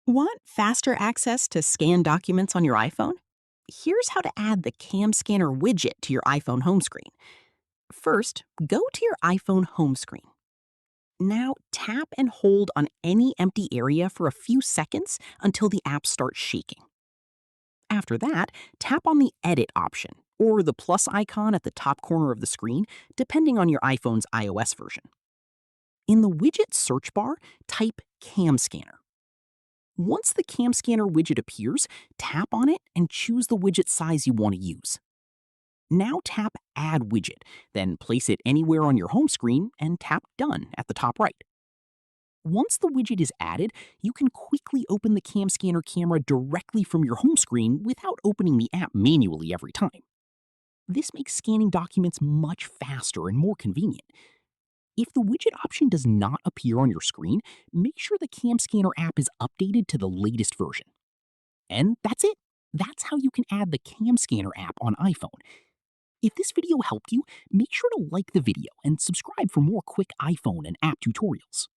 Want faster access to scan documents on your iPhone? Here's how to add the CamScanner widget to your iPhone home screen. First, go to your iPhone home screen. Now, tap and hold on any empty area for a few seconds until the app starts shaking. After that, tap on the Edit option or the plus icon at the top corner of the screen, depending on your iPhone's iOS version. In the widget search bar, type CamScanner. Once the CamScanner widget appears, tap on it and choose the widget size you want to use. Now tap Add Widget, then place it anywhere on your home screen and tap Done at the top right. Once the widget is added, you can quickly open the CamScanner camera directly from your home screen without opening the app manually every time. This makes scanning documents much faster and more convenient. If the widget option does not appear on your screen, make sure the CamScanner app is updated to the latest version. And that's it. That's how you can add the CamScanner app on iPhone. If this video helped you, make sure to like the video and subscribe for more quick iPhone and app tutorials.